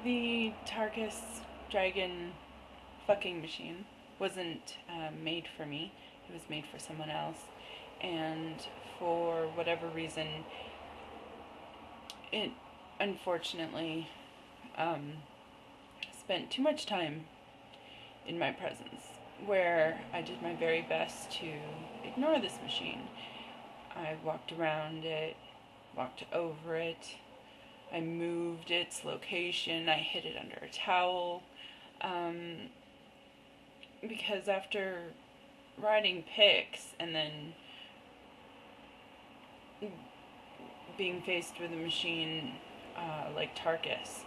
The Tarkus dragon fucking machine wasn't made for me. It was made for someone else. And for whatever reason, it unfortunately um, spent too much time in my presence, where I did my very best to ignore this machine. I walked around it, walked over it, I moved its location, I hid it under a towel, um, because after riding Pix and then being faced with a machine like Tarkus,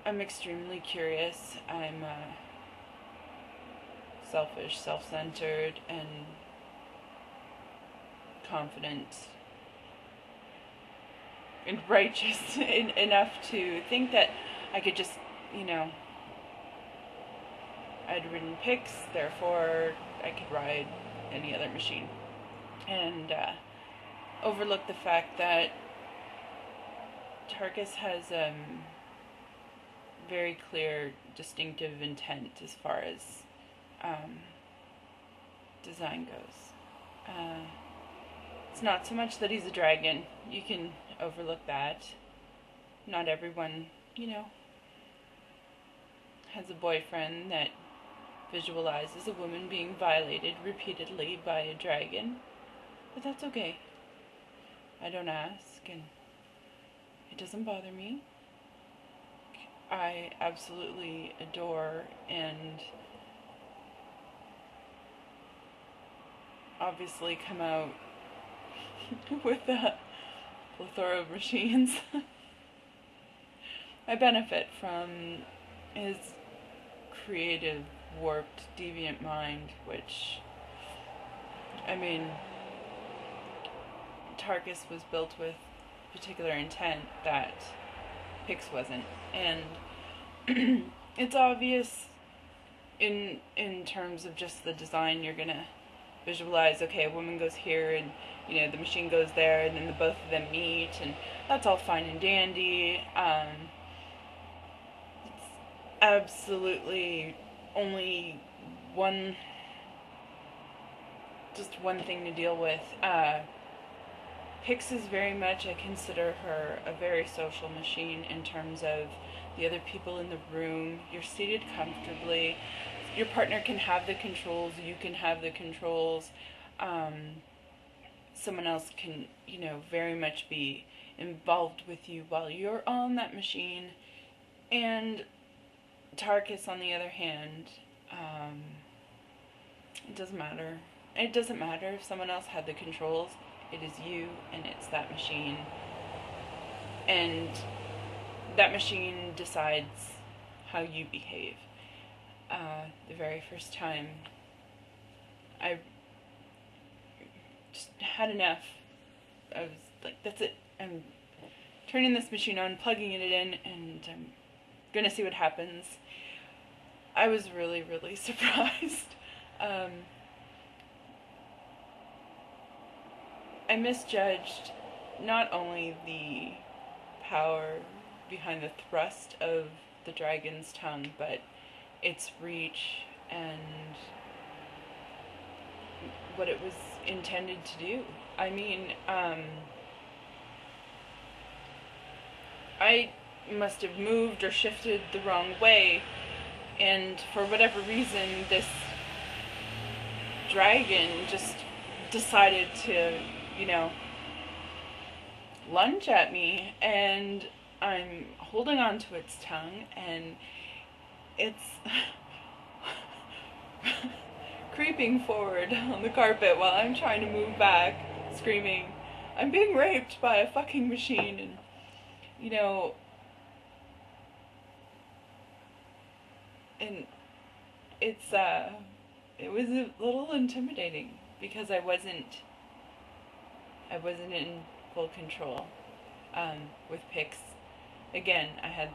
I'm extremely curious. I'm selfish, self-centered, and confident and righteous enough to think that I could just, you know, I'd ridden Pix, therefore I could ride any other machine. And overlook the fact that Tarkus has very clear, distinctive intent as far as design goes. It's not so much that he's a dragon. You can overlook that. Not everyone, has a boyfriend that visualizes a woman being violated repeatedly by a dragon. But that's okay. I don't ask, and it doesn't bother me. I absolutely adore and obviously come out with a plethora of machines. I benefit from his creative, warped, deviant mind, which, I mean, Tarkus was built with particular intent that Pix wasn't. And it's obvious in terms of just the design. You're gonna visualize, okay, a woman goes here and the machine goes there, and then the both of them meet, and that's all fine and dandy. It's absolutely only one thing to deal with. Pix is very much, I consider her a very social machine in terms of the other people in the room. You're seated comfortably. Your partner can have the controls. You can have the controls. Someone else can, very much be involved with you while you're on that machine. And Tarkus, on the other hand, it doesn't matter. It doesn't matter if someone else had the controls. It is you, and it's that machine. And that machine decides how you behave. The very first time, I just had enough. I was like, that's it. I'm turning this machine on, plugging it in, and I'm gonna see what happens. I was really, really surprised. I misjudged not only the power behind the thrust of the dragon's tongue, but its reach and what it was intended to do. I mean, I must have moved or shifted the wrong way, and for whatever reason, this dragon just decided to, lunge at me, and I'm holding on to its tongue, and it's creeping forward on the carpet while I'm trying to move back, screaming, I'm being raped by a fucking machine. And and it's it was a little intimidating because I wasn't in full control with Pix. Again, I had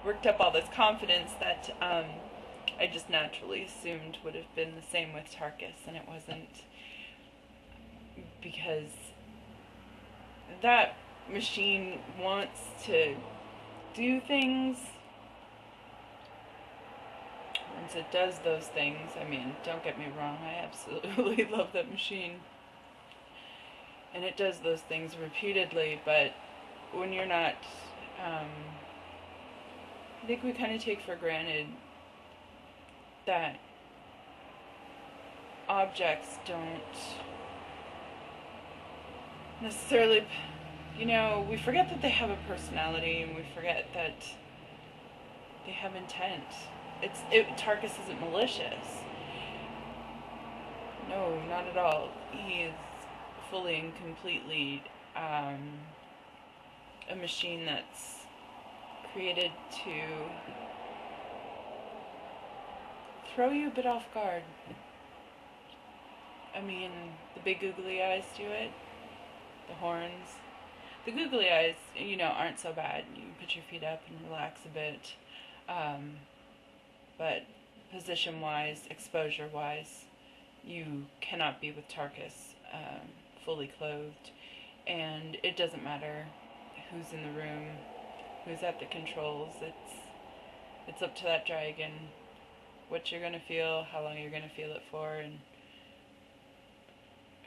worked up all this confidence that I just naturally assumed would have been the same with Tarkus, and it wasn't, because that machine wants to do things, once it does those things, I mean, don't get me wrong, I absolutely love that machine. And it does those things repeatedly, but when you're not, I think we kind of take for granted that objects don't necessarily, we forget that they have a personality, and we forget that they have intent. Tarkus isn't malicious. No, not at all. He is fully and completely a machine that's created to throw you a bit off guard. I mean, the big googly eyes do it, the horns. The googly eyes, aren't so bad. You can put your feet up and relax a bit. But position-wise, exposure-wise, you cannot be with Tarkus fully clothed. And it doesn't matter who's in the room, who's at the controls. It's up to that dragon what you're going to feel, how long you're going to feel it for, and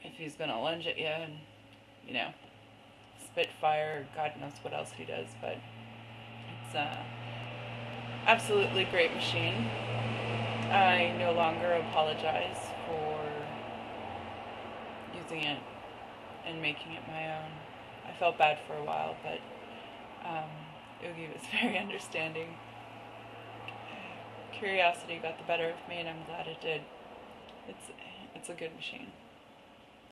if he's going to lunge at you and, spit fire, God knows what else he does. But it's absolutely great machine. I no longer apologize for using it and making it my own. I felt bad for a while, but Oogie was very understanding. Curiosity got the better of me, and I'm glad it did. It's a good machine.